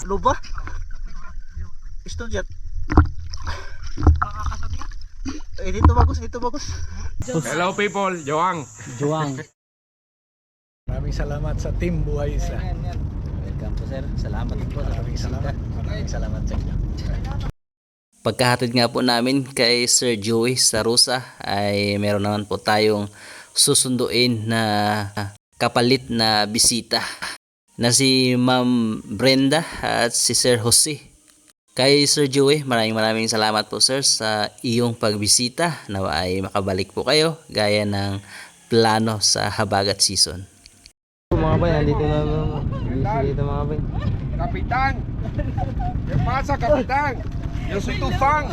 Ano ba? Istorjet. Dito bagus, dito bagus. Hello people, Joang. Juang. Maraming salamat sa Team Buhay Isla. Welcome po sir. Salamat po sa pagbisita. Maraming salamat sa inyo. Pagkahatid nga po namin kay Sir Joey sa Rusa ay meron naman po tayong susunduin na kapalit na bisita na si Ma'am Brenda at si Sir Jose. Kay Sir Joey, maraming salamat po sir sa iyong pagbisita. Nawa ay makabalik po kayo gaya ng plano sa habagat season. Mga bay, nandito na dito mga bay. Kapitan. ¿Qué pasa, capitán? Yo soy tu fan.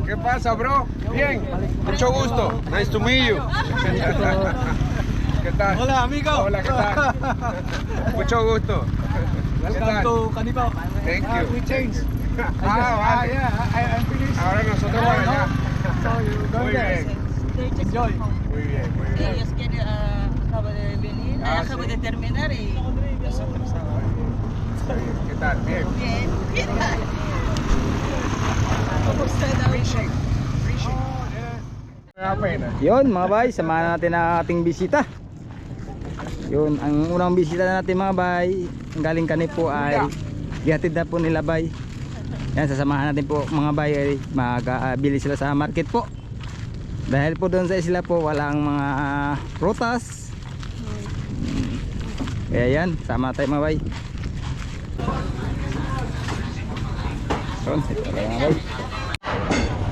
¿Qué pasa, bro? Bien. Mucho gusto. Nice to meet you. ¿Qué tal? Hola amigo. Hola, ¿qué tal? Mucho gusto. ¿Qué tal? Canipo. Thank you. We changed. Vale. Yeah, I'm finished. Ahora nosotros por allá. So you go Muy there. bien. Enjoy. Muy bien, muy bien. Ellos que acabo de venir, Ah, acabo sí. de terminar y nosotros ahora. ¿Qué tal? Bien. Bien, ¿qué tal? Kumusta daw? Fishing. Fishing. Una pena. Yun mga bay, samahan natin ang ating bisita. Yun, ang unang bisita natin mga bay, ang galing Kanipo ay gihatid na po nila bay. Yan, sasamahan natin po mga bay, ay mag-bili sila sa market po. Dahil po doon sa isla po walang mga prutas. Kaya yan, sama tayo mga bay. Yun, ito tayo mga bay.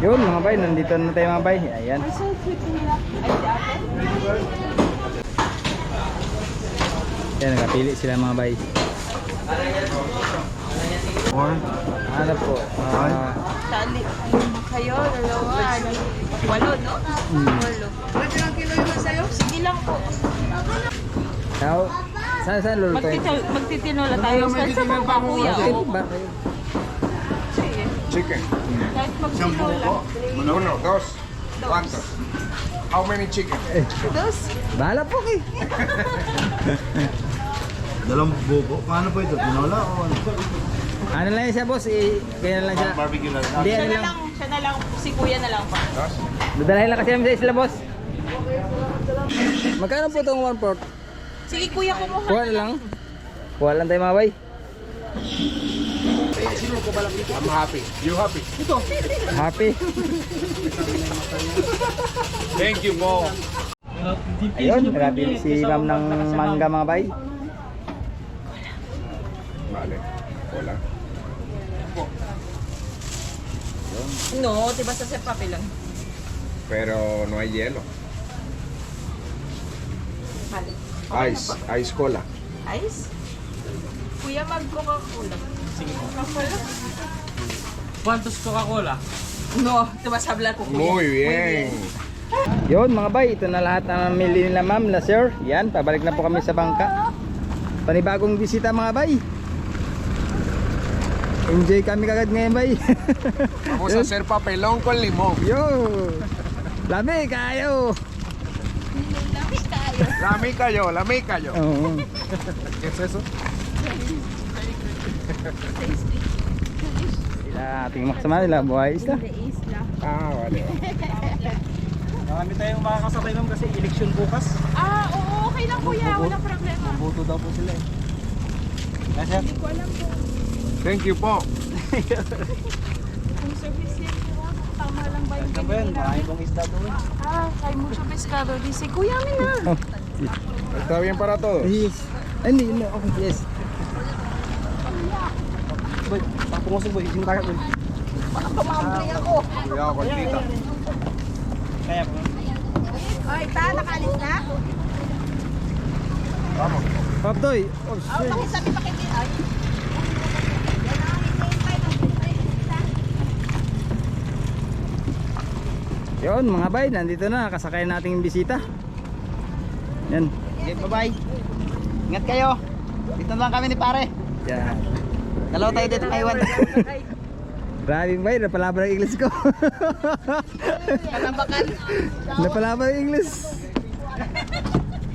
Yun mga bay, nandito na tayo mga bay. Ayan. Yan, nagapili sila mga bay. Ano po? Tali, kayo, dalawa, walo, no? Walo. Ilang kilo yun sa'yo? Sige lang po. Saan lulutuin? Magtitinola tayo. Sa mga kuya, Ito o. ba kayo? Sige. Chicken. Kahit magtinola. Uno, dos. ¿Cuántos? How many chicken? Dos. Bahala po kayo. Dalawang bubo. Paano po ito? Tinola o ano? Ano lang yan siya boss? Kaya lang siya. Barbecue na. Hindi, ano lang. Siya na lang, si kuya na lang pa. Dos. Dadalhin lang kasi namin sa isla boss. Magkano po itong 1/4? Sige kuya, kumuha. Kuha na lang. Kuha lang tayo mga bay. I'm happy. You happy? Happy. Thank you, Mo. Ayun, grabe si ma'am ng mangga mga bay. Vale. Hola. No, diba sa sepapi lang? Pero no hay hielo. Vale. Ice. Ice cola. Ice? Kuya, mag-Coca-Cola. Sige. Coca-Cola? ¿Cuántos Coca-Cola? No, diba sabla ko kuya? Muy bien. Yun mga bay, ito na lahat ng namili nila ma'am na sir. Yan, pabalik na po kami sa bangka. Panibagong bisita mga bay. Enjoy kami kagad ngayon bay. Vamos a hacer papelón con limón. Yo! Lami kayo! La mica yo, la mica yo. Oo. ¿Qué es eso? Sila ating makasama nila, buhay isla. Ah, vale. Marami tayong makakasabay ma'am kasi election bukas. Ah, oo, okay lang kuya, walang problema. Boto daw po sila eh. Kasi Hindi ko alam po. Thank you po. Kung service yan po, tama lang ba yung ba yan? Marami pong isda doon. Ah, kay mucho pescado. Dice, kuya, amin na. ¿Está bien para todos? Yes. Ay, hindi, no, okay, yes. Boy, pangpungusog boy, ising tagat boy. Pumamplay ako. Cuidado, cortita. Kaya po. Ay, ta, nakalis na? Vamos. Paptoy! Oh, Oh, shit. bakit sabi pakitin? Ay. Yun mga bay, nandito na, kasakay nating bisita. Yan. Okay, bye-bye. Ingat kayo. Dito lang kami ni pare. Yan. Dalawa tayo dito kay Iwan. Maraming bay, napalaban ang English ko. Kalambakan. Napalaban ang English.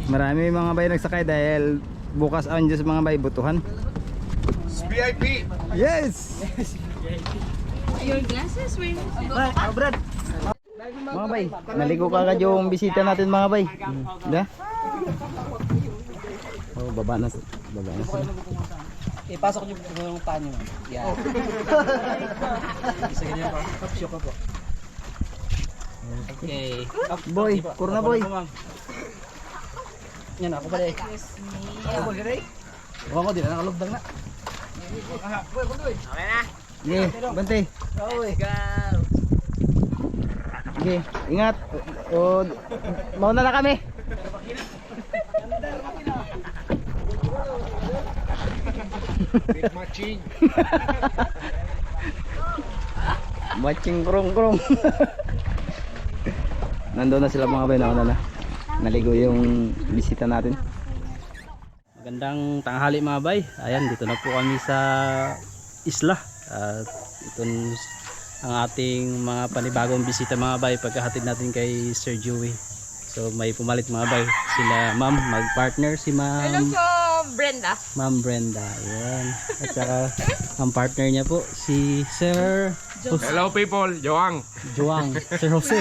Marami mga bay nagsakay dahil bukas ang Diyos mga bay, butuhan. VIP. Yes! Your glasses were Brad. Mga bay, naligo ka agad yung bisita natin mga bay. Diba? Oh, baba na sila. Ipasok niyo yung panyo. Yan. Isa ganyan pa. Kapsyo ka po. Okay. Boy, kurna boy. Yan ako pala eh. Ako ba gano'y? Huwag ko din, nakalugdang na. Sige, bante. Let's go! Sige, ingat. O, mauna na kami. Big matching. Matching krong-krong. Nandun na sila mga bay, nauna na. Naligo yung bisita natin. Magandang tanghali mga bay. Ayan, dito na po kami sa isla. At ito ang ating mga panibagong bisita mga bay pagkahatid natin kay Sir Joey. So may pumalit mga bay. Sila ma'am, mag-partner si Hello ma'am. po, Brenda. Ma'am Brenda. Ayan. At saka ang partner niya po si Sir Hello people, Joang Joang. Sir Jose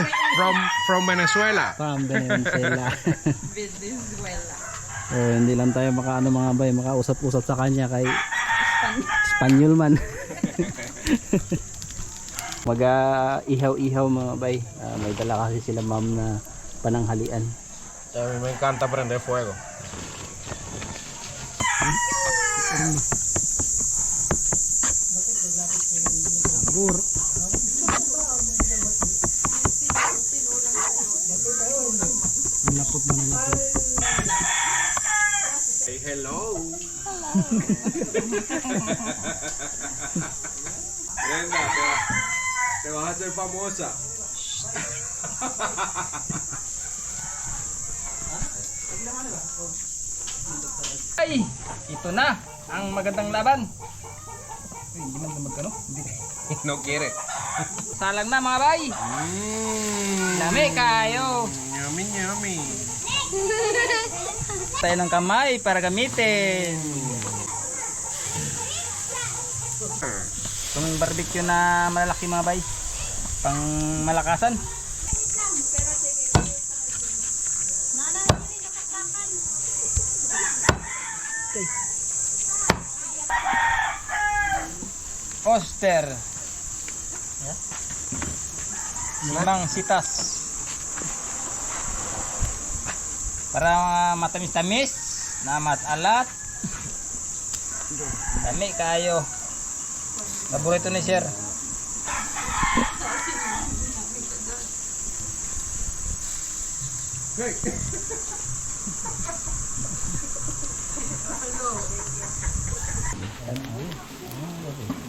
from Venezuela. from Venezuela. Venezuela. Hindi lang tayo makaano mga bay, makausap-usap sa kanya kay Espanyol man. Ihaw-ihaw mga bay. May dala kasi sila ma'am na pananghalian. Me encanta prender fuego. Bur. Nilapot mo nilapot. Say hello. Brenda, te vas a hacer famosa. Ay, ito na ang magandang laban. Hindi man na magkano? No quiere. Salang na mga bay. Dami kayo. Yummy, yummy. Tayo ng kamay para gamitin. Itong barbecue na malalaki mga bay. Pang malakasan. Oster. Limang sitas. Para matamis-tamis na mat-alat. Dami kayo. Paborito ni Sir.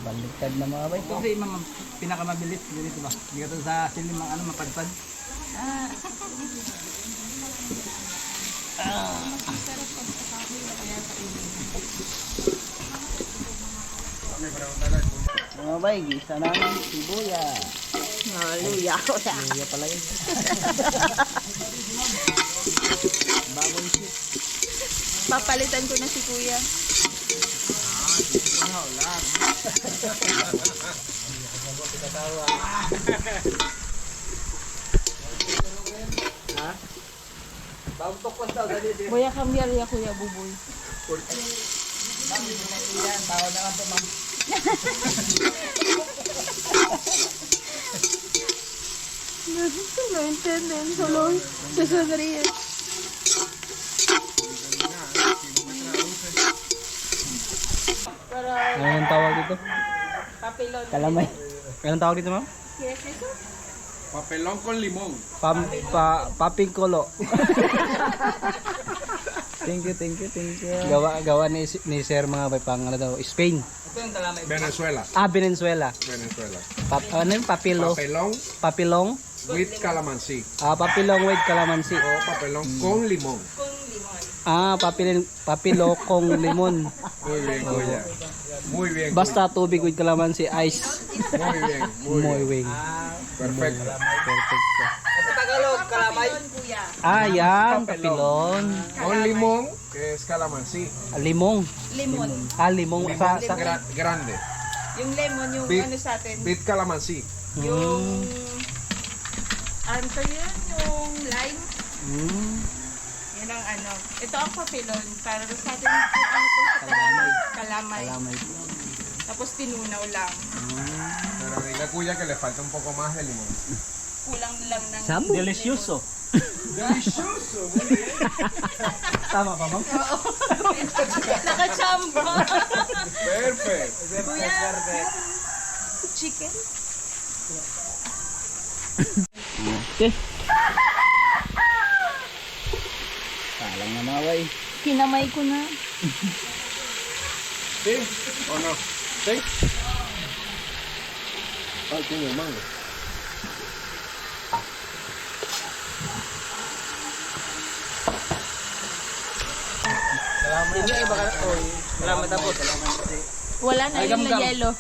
Baliktad na mga bay. Ito kasi pinakamabilis ganito ba? Hindi ka sa silim mga ano mapadpad. Mga bay, gisa namin sibuyas. Hallelujah. Luya pala yun. Bagong shit. Papalitan ko na si Kuya. Voy a cambiar ya Kuya Buboy. No entienden, solo se sonríen. Ano yung tawag dito? Papilon. Kalamay. Anong tawag dito ma'am? ¿Quieres eso? Papelón con limón. Papingkolo. Thank you. Gawa ni Sir mga bay pang ano daw, Spain. Ito yung talamay. Venezuela. Venezuela. Venezuela. Ano yung papilo? Papelón Papilong? with calamansi. Papilong with calamansi. O papelón con limón. Papilo kong limon. Muy bien, Goya. Muy bien. Basta tubig with calamansi, ice. Muy bien. Muy bien. Muy wing. Perfecto. Sa Tagalog, kalamay. Kapilon, kuya. Ah, yan. Kapilon. Con limón, que es calamansi. Limong. Lemon. Limong. Sa Grande. Yung lemon, yung Bit- ano sa atin. Bit calamansi. Yung... Ano to yun? Yung lime. Yun ang ano. Ito ang papilon. Para sa atin yung ano to sa kalamay. Kalamay. Tapos tinunaw lang. Pero dile a Kuya que le falta un poco más de limón. Kulang lang ng... Delicioso. Tama pa, ma'am? Nakachamba. Perfect. Kuya, chicken? Okay. Salang na mga bay. Kinamay ko na. ¿Sí o no? ¿Sí? Ay, tiene mango. Salamat tapos. Wala na yun na yelo.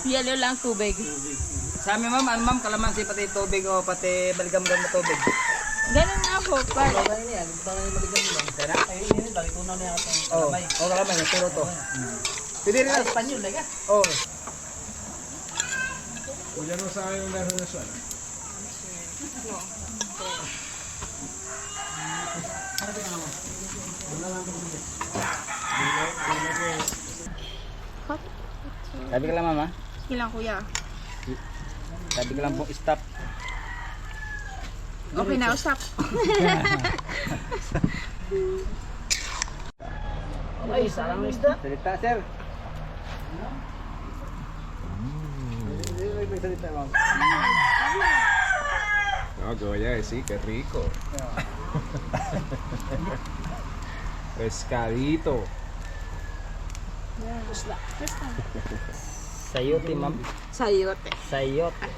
Yelo lang tubig. Sa amin ma'am, ano ma'am, kalamansi pati tubig o pati baligam-gam na tubig. Ganun nga po. Para Oo, kalamay, puro to. Pwede rin Espanyol, like Oo. Kuya no sabe dónde es Venezuela. Sabi ka lang mama, ilang kuya. sabi ka lang pong stop. Okay na, usap. Ay, sarang isda. Salita sir. May salita ma'am. No, que voy a decir que rico. Pescadito. Sayote ma'am. Sayote. Sayote.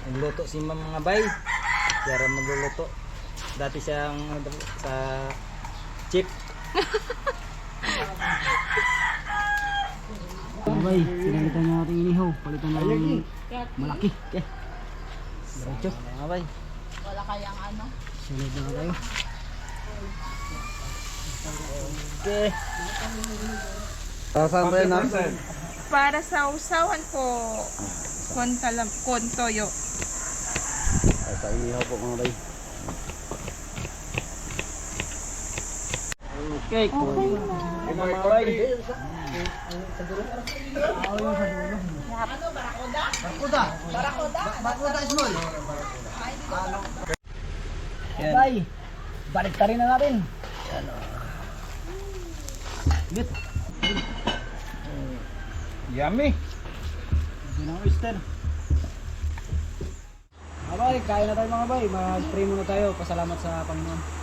Nagluto si ma'am mga bay. Kaya magluluto. Dati siyang sa chip. Bay, pinalitan niya natin inihaw. Palitan na ng malaki. Okay. Diretso, mga bay. Wala kayang ano? Sunod na tayo. Okay. Saan ba yan natin? Para sa usawan ko, kontoyo. Sa inihaw po mga bay. Okay, okay na. Mga bay. Yan. Bay, balik ta rin na natin. Good. Yummy. Yun ang oyster. Abay, kain na tayo mga bay. Mag-pray muna tayo. Pasalamat sa Panginoon.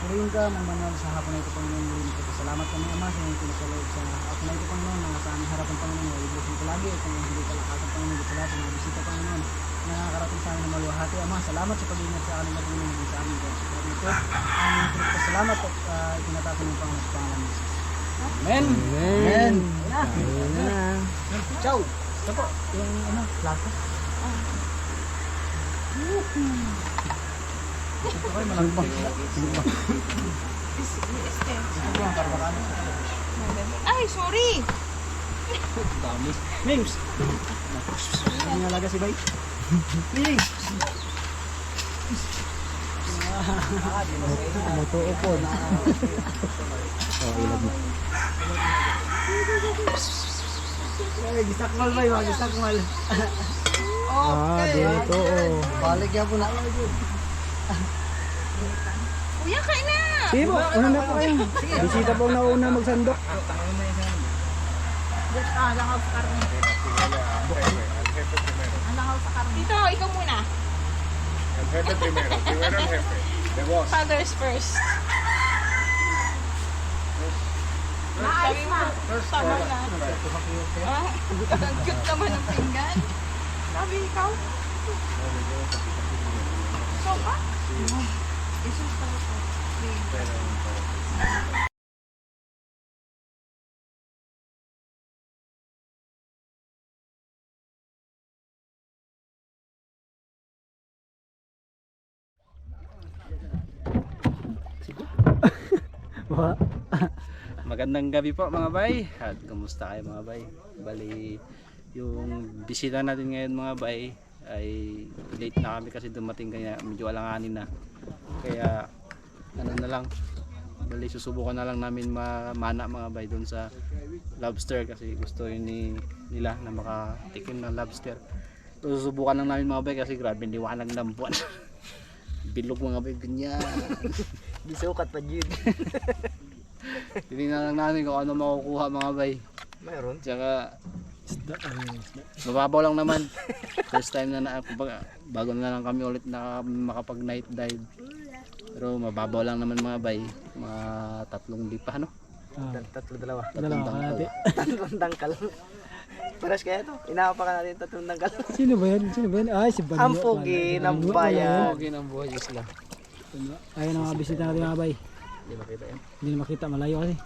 Purihin ka, mamanal sa hapon na ito, Panginoon. Purihin ko. Pasalamat kami, Ama, sa iyong pinasaloob sa hapon na ito, Panginoon. Na sa aming harapan, Panginoon. Ibusin ko lagi. Kung hindi ka lakatan, Panginoon. Dito lahat sa mga bisita, Panginoon. Na nakakarating sa amin ng maluwahati, Ama. Salamat sa pag-ingat sa amin na Panginoon. Sa amin ko. Sa amin ito. Ang salamat at itinatapon ng Panginoon sa pangalan ni Jesus. Amen. Amen. Amen. Ciao. Ito po, yung ano, plato. Ito kayo malagbang. Ay, sorry! Dami. Names. Ano nga laga si Bay? Names. Mutuo po. Oh, ilag mo. Ay, gisakmal Bay, wag gisakmal. Dito. Balik yan po na. Kuya, kain na! Sige po, una na po kayo. Bisita po nauna magsandok. Langaw sa karne. Langaw sa karne. Dito, ikaw muna. El jefe primero. Primero el jefe. The boss. Fathers first. Sabi mo, tama na. Ang cute naman ng pinggan. Sabi ikaw. So, isus pa. Magandang gabi po mga bay. At kumusta kayo mga bay? Bali, yung bisita natin ngayon mga bay ay late na kami kasi dumating kaya medyo alanganin na. Kaya ano na lang, bali susubukan na lang namin mana mga bay doon sa lobster kasi gusto yun nila na makatikim ng lobster. So, susubukan lang namin mga bay kasi grabe liwanag ng buwan. Bilog mga bay ganyan. Di sukat pa yun. Tingnan lang namin kung ano makukuha mga bay. Mayroon. Tsaka mababaw lang naman. First time na kumbaga, bago na lang kami ulit makapag night dive. Pero mababaw lang naman mga bay. Mga 3 lipa no? Dalawa. 3 tangkal. Tatlong tangkal. Paras kaya to. Inaapakan natin 3 tangkal. Sino ba yan? Sino ba yan? Ay, si Banyo. Ang pogi ng bayan. Okay ng buhay isla. Ayun ang mga bisita natin mga bay. Hindi makita yan. Hindi na makita, malayo kasi.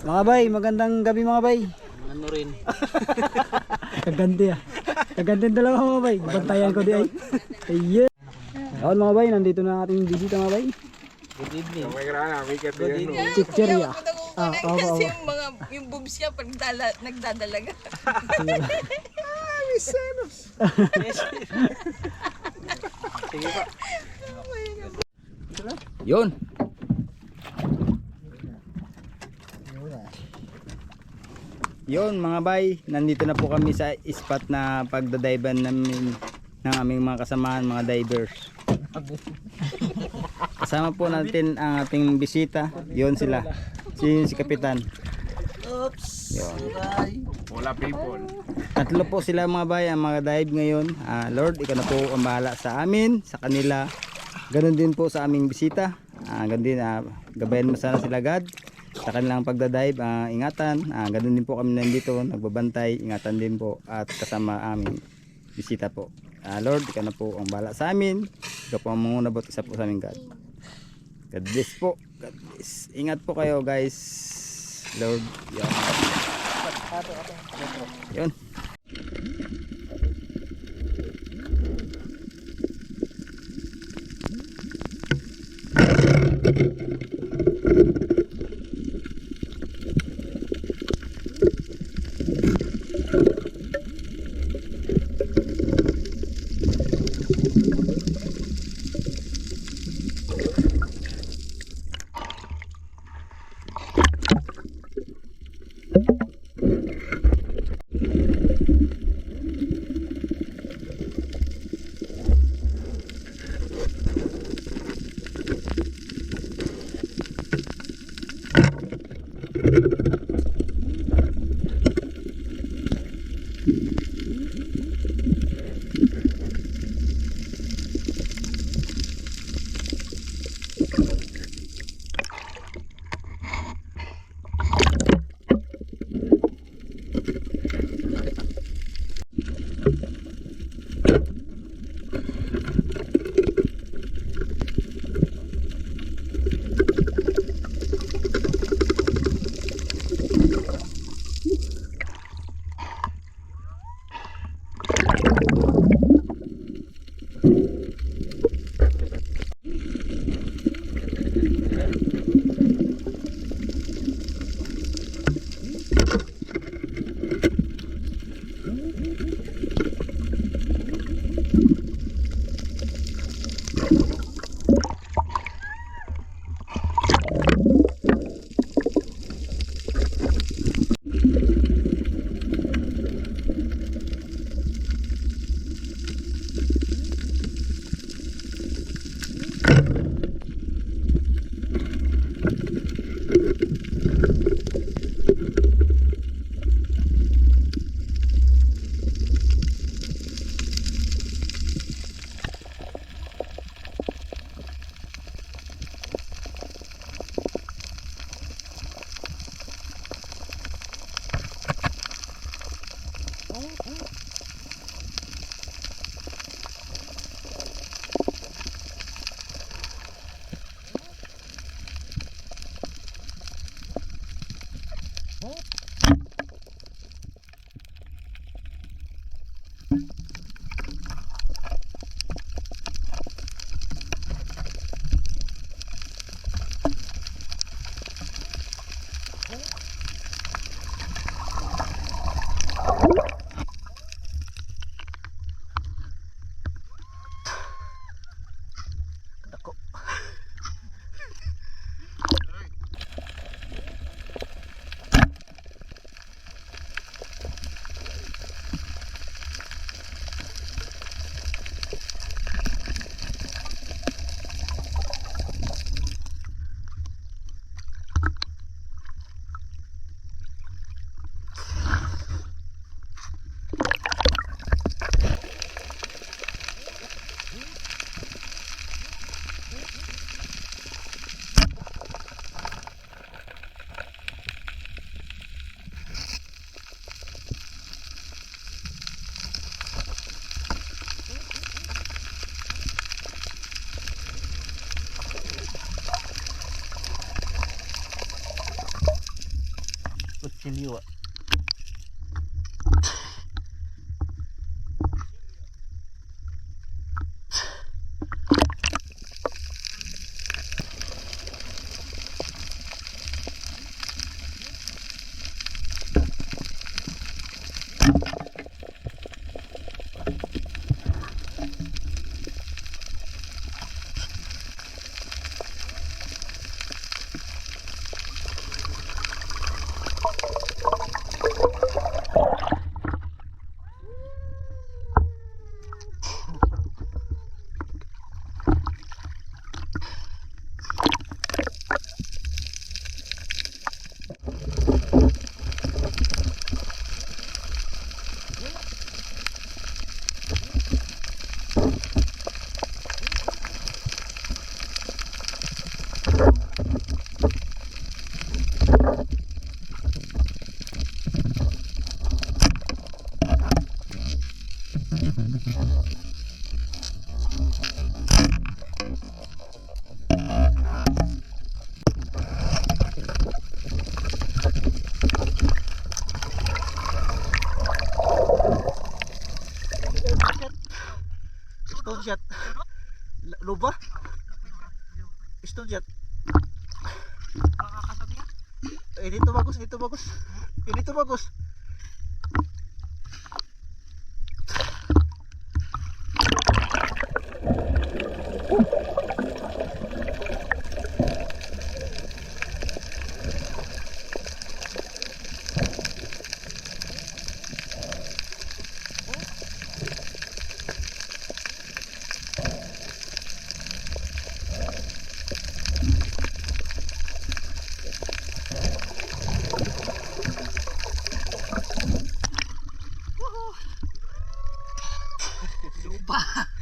Mga bay, magandang gabi mga bay. Ano rin? Kaganti ah. Kaganti ang dalawa mga bay. Bantayan ko di ay. Ayun. Ayun mga bay, nandito na ang ating bisita mga bay. Good evening. May grana, may katiyan. Chicheria. Kasi yung boobs niya pag nagdadalaga. Yun. Yun mga bay, nandito na po kami sa spot na pagdadiban namin ng aming mga kasamahan, mga divers. Kasama po natin ang ating bisita. Yun sila. Si Kapitan. Yun. Wala people. 3 po sila mga bay, ang mga dive ngayon. Lord, ikaw na po ang bahala sa amin, sa kanila. Ganon din po sa aming bisita. Ganon din, gabayan mo sana sila God sa kanilang pagdadive. Ingatan. Ganon din po kami nandito, nagbabantay. Ingatan din po at kasama aming bisita po. Lord, ikaw na po ang bahala sa amin. Ikaw po ang mangunabot, isa po sa aming God. God bless po. God bless. Ingat po kayo guys. Lord. Yun. kutsilyo. Stone shot. Luba? Stone shot. Dito bagus, dito bagus. Dito bagus.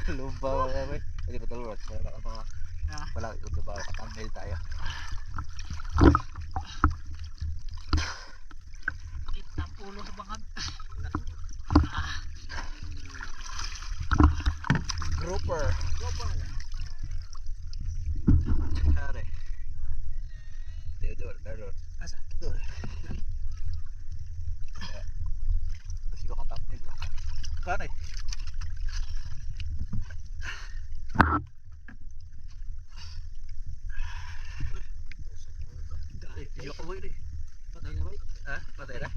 Lupa mga may. Hindi pa talurot. Wala yung lupa. Katamil tayo. Kitang ulo sa bangag. Grouper. Kare. Theodore. Asa? Theodore. Kasi ko katamil. Kare. Video ko boy. Patay na boy. Ha? Patay na.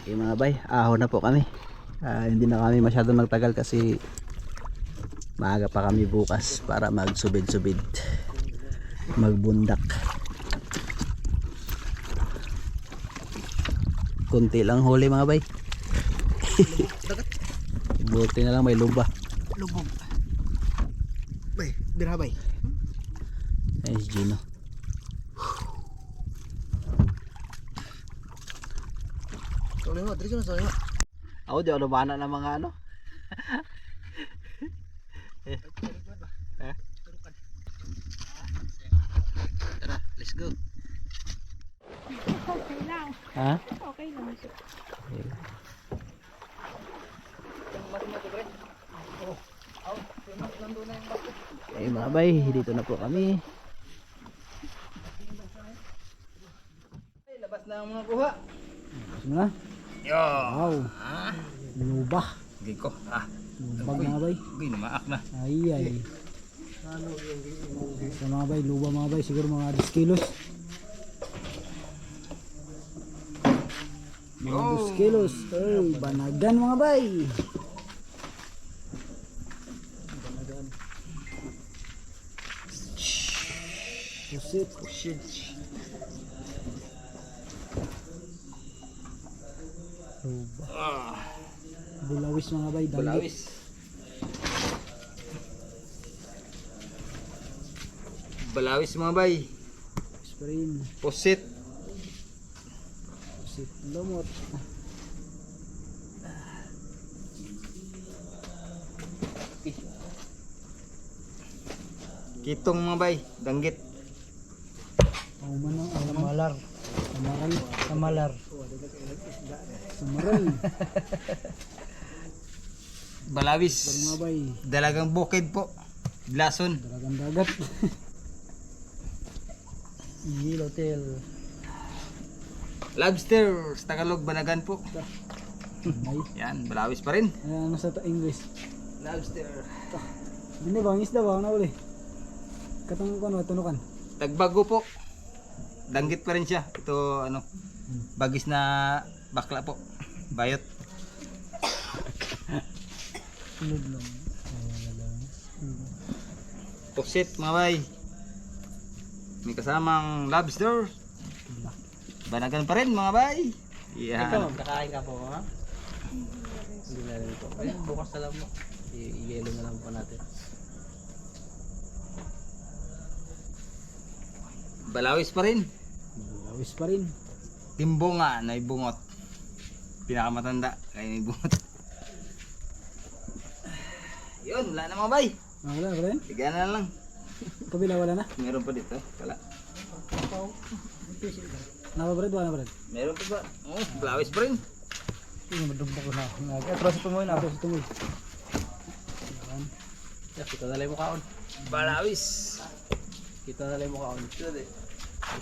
Okay mga bay, ahon na po kami. Hindi na kami masyadong nagtagal kasi maaga pa kami bukas para magsubid-subid, magbundak. Kunti lang huli mga bay. Buti na lang may luba. Lubog. Bay, bira bay. Nice Gino. Solima, dito na solima. Ako di ako nabana ng mga ano. Tara, let's go. Okay lang. Ha? Okay lang. Okay mga bay, dito na po kami. Labas na ang mga kuha. Gusto mo na? Wow. Luba. Gay ko. Lubag mga bay. Gay namaak na. Ay. Sa mga bay, luba mga bay, siguro mga 10 kilos. Mga 10 kilos. Ay, banagan mga bay. Banagan. Pusit. Luba. Bulawis mga bay. Bulawis. Balawis mga bay. Spring. Pusit. Pusit. Lumot. Kitong mga bay. Danggit. Manang samalar. Samaral. Samalar. Samaral. Balawis. Mga bay. Dalagang bukid po. Blason. Dalagang dagat. Yellowtail. Lobster. Sa Tagalog, banagan po. Ay. Yan, balawis pa rin. Ano sa English? Lobster. Hindi ba? Ang isda ba? Ano uli? Katong ano, tunukan. Tagbago po. Danggit pa rin siya. Ito ano, bagis na bakla po. Bayot. Tulog lang. Pusit mga bay. May kasamang lobster. Banagan pa rin mga bay. Yan. Kakain ka po ha? Hindi na rin po. Ay, bukas na lang mo. I-yelo na lang po natin. Balawis pa rin. Lawis pa rin. Timbo nga na ibungot. Pinakamatanda kaya na ibungot. Yun, wala na mga bay. Wala pa rin? Tiga na lang. Kabila wala na? Meron pa dito. Wala. Napabred? Wala na Brad? Meron pa ba? Oh, balawis pa rin. Hindi madumpa ko na. Atras ito mo yun. Atras ito mo yun. Kita na lang mo kaon. Balawis. Kita na lang mo kaon.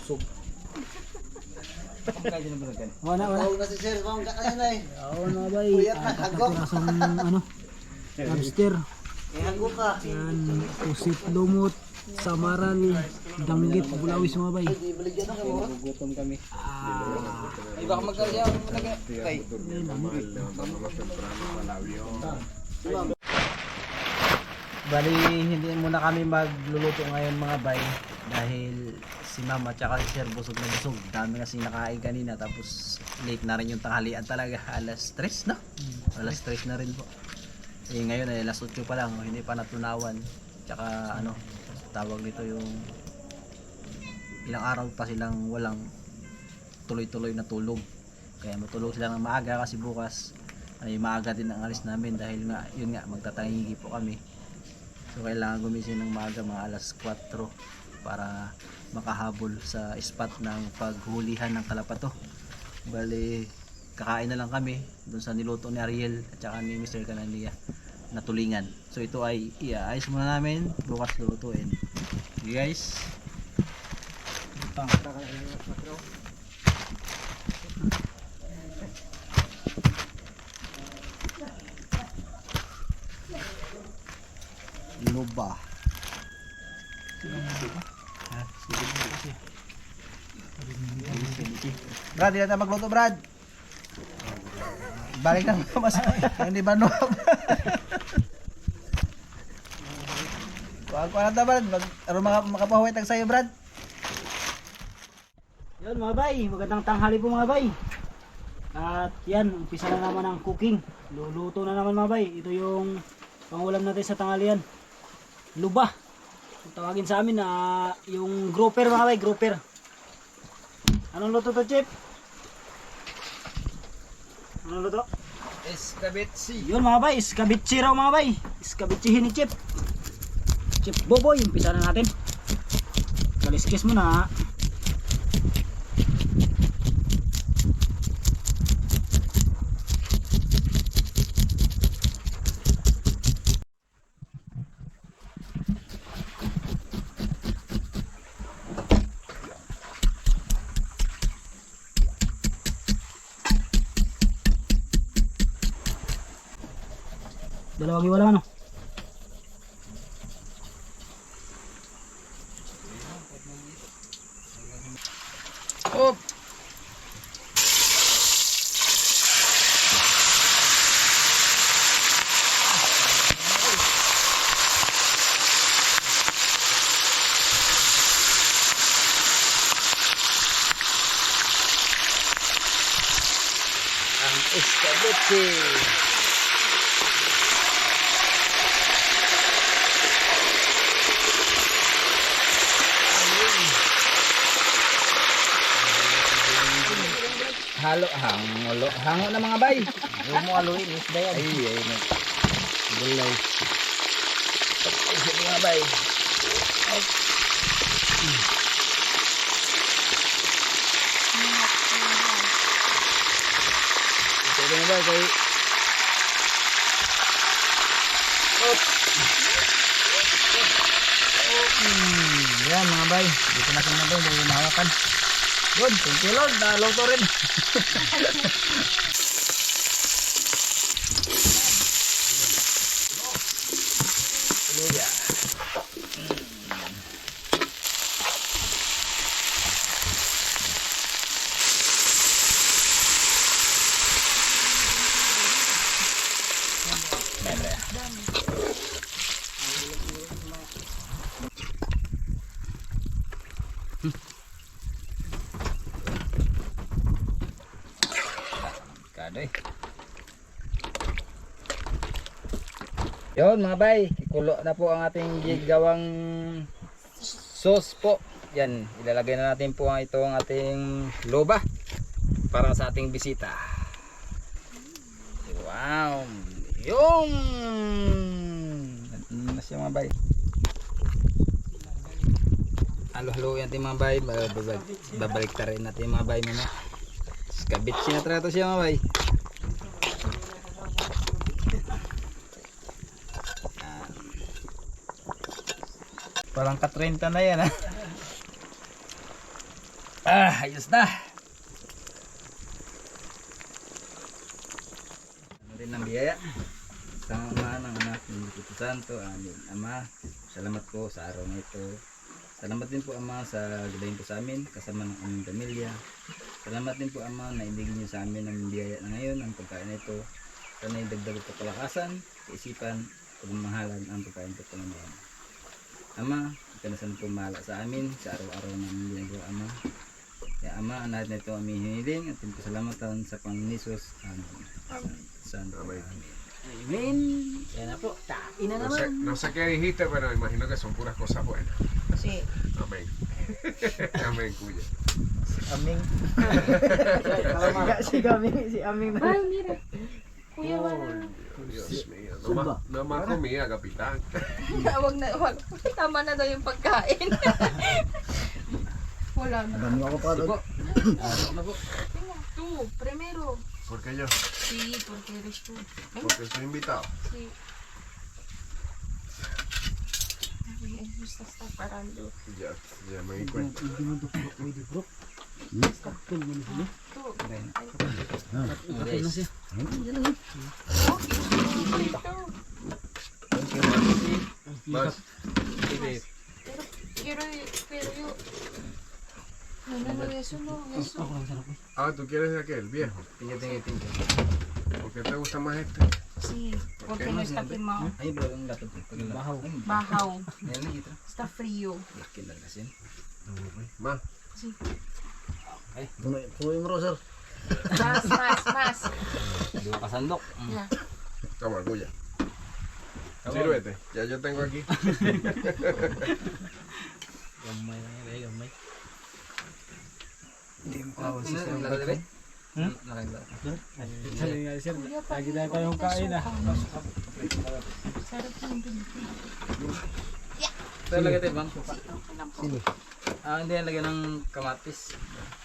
Usog. Pagkain na banagan. Wala, wala. Oo, kasi sir, bang kakain ay. Oo na ba eh. Puyat na, Apat na hagok. pirasong ano, lobster. Ihago ka. Yan, pusit, lumot, samaral, danggit, bulawis mga bay. Ibaligyan na kayo. Gutom kami. Di ba magkaya banagan? Kay. Bali, hindi muna kami magluluto ngayon mga bay dahil si mama at saka si sir busog na busog. Dami kasi nakain kanina tapos late na rin yung tanghalian talaga. Alas 3 no? Alas 3 na rin po. Eh ngayon ay alas 8 pa lang, hindi pa natunawan. Tsaka ano, tawag dito yung ilang araw pa silang walang tuloy-tuloy na tulog. Kaya matulog sila ng maaga kasi bukas ay maaga din ang alis namin dahil nga yun nga magtatangigi po kami. So kailangan gumising ng maaga mga alas 4 para makahabol sa spot ng paghulihan ng kalapato. Bali, kakain na lang kami dun sa niluto ni Ariel at saka ni Mr. Canania na tulingan. So ito ay iaayos muna namin, bukas lulutuin. Okay guys. Luba. Brad, hindi na magluto, Brad. Balik na mas hindi ba no? Wag na ta, Brad. Makapahuwit ang sayo, Brad. Yun mga bay, magandang tanghali po mga bay. At yan, umpisa na naman ang cooking. Luluto na naman mga bay. Ito yung pangulam natin sa tanghalian. Luba. Ang tawagin sa amin na yung grouper mga bay, grouper. Anong luto to, Chip? Anong luto? Escabetsi. Yun mga bay, iskabitsi raw mga bay. Iskabitsihin ni Chip. Chip Boboy, umpisa na natin. Kaliskis muna. Dalawang iwala ano? Op. Ang escabetsi. halo, hango na mga bay. Huwag mo aluin, isda yan. Ay, gulay. Isip mga bay. Ito mga bay, kay... Yan mga bay, dito natin na bay, dahil mahawakan. Good, thank you Lord, naluto rin. Luya. Kadoy. Yun mga bay, ikulo na po ang ating gigawang sauce po. Yan, ilalagay na natin po ang itong ating loba para sa ating bisita. Wow! Yung! Ano siya mga bay? Halo-halo yan ating mga bay. Babalik ta rin natin mga bay muna. Kabit sinatrato siya mga bay. Parang ka-30 na yan ha. Ayos na. Ano rin ang biyaya sa ama ng anak ng Espiritu Santo. Amin. Ama, salamat po sa araw na ito. Salamat din po Ama sa gabay po sa amin kasama ng aming pamilya. Salamat din po Ama na ibigay niyo sa amin ang biyaya na ngayon, ang pagkain na ito. Sana idagdag ito kalakasan, kaisipan, pagmamahalan ang pagkain ito Panginoon. Ama, ikanasan po mahala sa amin sa araw-araw namin ginagawa Ama. Kaya Ama, ang lahat na ito aming hiniling at pasalamatan sa Panginoon Jesus. Amen. Amen. Amen. Yan na po. Tain na No sé, naman. no sé qué dijiste, pero imagino que son puras cosas buenas. Sí. Amén. Amén, cuya. Aming. Si Aming. Ay, mira. Kuya, wala. Dios mío. No más comida, capitán. Wag na, wag. Tama na daw yung pagkain. Wala na. Dami ako pa doon. Venga, tú, primero. ¿Por qué yo? Sí, porque eres tú. Venga, Porque soy invitado. sí. Ay, me está parando. Ya me di cuenta. Tú. Okay na siya. Más. Pero yo. No, eso no, eso. Ah, ¿tú quieres de aquel viejo? ¿Por qué te gusta más este? Sí, porque no está quemado. Ay, pero ang gato po. Bajaw. Yan, ito. Está frío. Laki lang kasi. Más. Sí. Puno yung roser. Más. Dua kasandok. Ya. Toma, cuya. Sírvete. Ya yo tengo aquí. Gamay lang yan, gamay. Lagi na tayong kain ah. Sarap yung binigay. Ito lagay tayo bang? Hindi yan lagyan ng kamatis.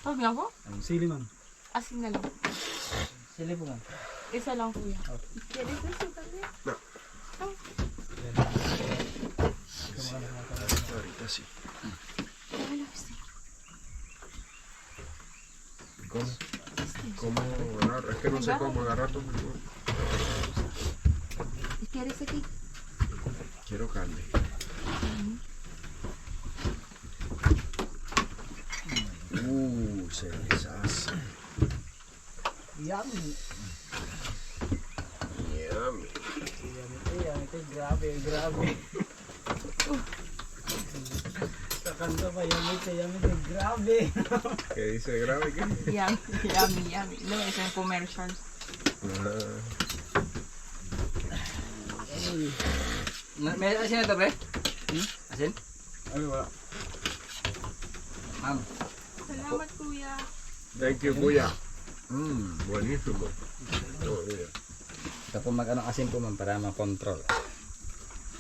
Huwag na po? Sili man. Asin na lang. Sili po nga. Isa lang kuya. Quieres eso también? Ahorita sí. ¿Cómo agarrar? Es que no sé cómo agarrar tu mejor. ¿Quieres aquí? Quiero carne. Se deshace. Yummy. Yummy. Grabe. Sa kanta pa, yummy, grabe. ¿Qué dice grave qué? Yummy. No, es en commercial. May asin na ito, pre? Asin? Ay, wala. Ma'am. Salamat kuya. Thank you, kuya. Buenísimo. Oh, yeah. Ito po mag-ano asin po ma'am para ma-control.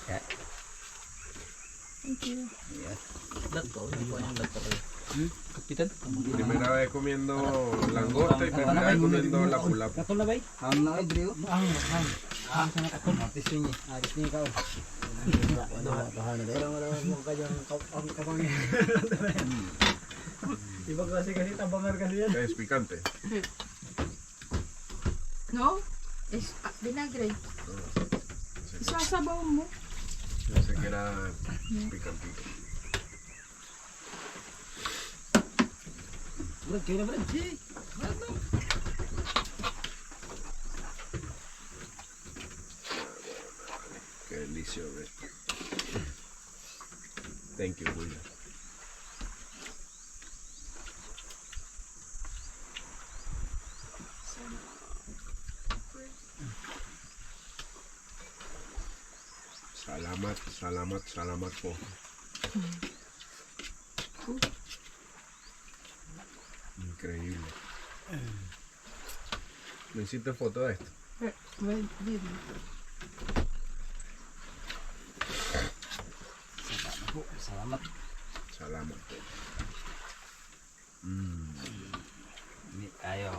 Kaya, Thank you. yes. Kapitan. Primera vez comiendo langosta y primera vez comiendo lapu-lapu. Kakol na bay? Ang na bro. Ang sana kakol. Artist niya. Aris niya ka. Iba kasi tabangar kasi yan. Es picante. No? Es vinagre. Isasabaw mo. Pensé que era picantito. Brad, kayo na Brad. Qué delicioso esto. Thank you, William. Salamat po. Increíble. ¿Me hiciste foto de esto? Well, baby. Salamat. Salamat po. Hindi tayo.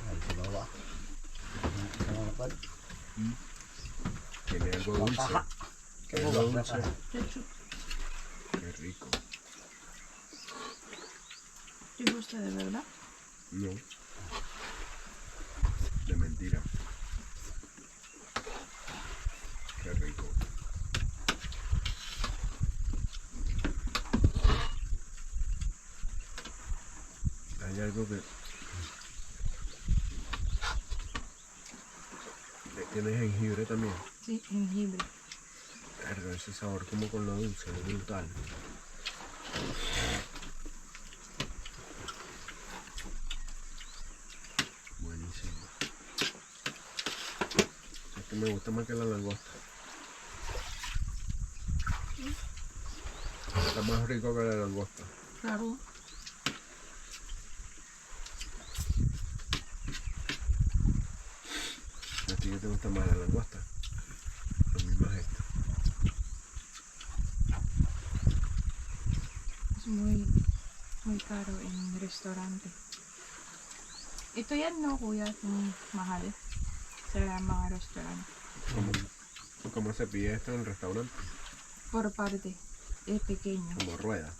Ay, sa bawah. Salamat po. Tiene algo dulce. Qué dulce. Qué rico. ¿Te gusta de verdad? No. De mentira. Qué rico. Hay algo que tiene jengibre también. Sí, jengibre. Verga, ese sabor como con lo dulce, es brutal. Buenísimo. Este me gusta más que la langosta. Está más rico que la langosta. Claro. ¿A ti qué te gusta más la langosta? A mí más esta. Es muy caro en restaurante. Ito yan no kuya, yung mahal sa mga restaurant. ¿Cómo se pide esto en el restaurante? Por parte, es pequeño. Como rueda.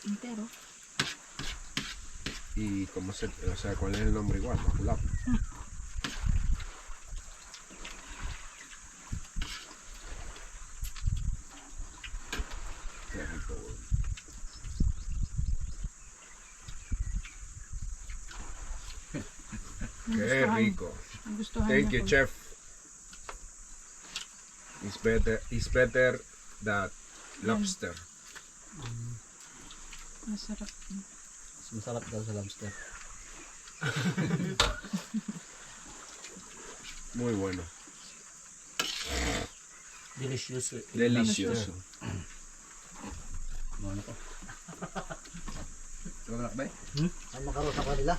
Entero. ¿Y cómo se, o sea, cuál es el nombre igual? Lapu-lapu. Qué rico, güey. Qué rico. Thank you, chef. It's better than lobster. Masarap. Mas masarap daw sa lobster. Muy bueno. Delicious. Delicioso. Ano ko? Salamat ba? Ang makaro sa kanila.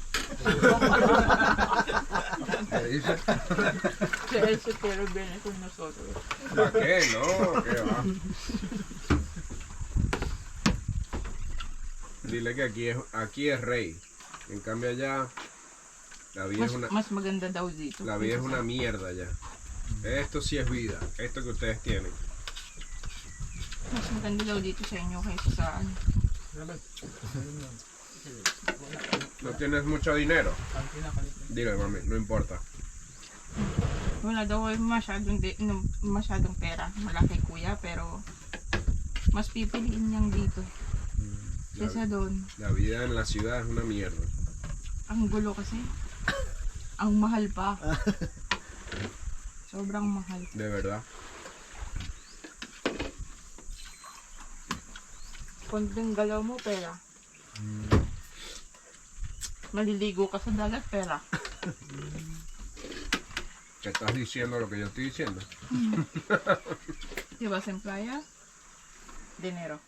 Eso pero viene con nosotros. ¿Para qué? No, ¿qué va? Dile que aquí es rey. En cambio allá la vida es una Mas maganda daw dito. la vida es una mierda allá. Esto sí es vida, esto que ustedes tienen. Mas maganda daw dito sa inyo kaysa sa ano. ¿No tienes mucho dinero? Dile, mami, no importa. Wala daw masyadong pera. Malaki kuya pero mas pipiliin niyang dito. Kesa doon. La vida en la ciudad es una mierda. Ang gulo kasi. Ang mahal pa. Sobrang mahal. De verdad. Konting galaw mo, pera. Maliligo ka sa dagat, pera. ¿Te estás diciendo lo que yo estoy diciendo? Di ba, en playa? Dinero.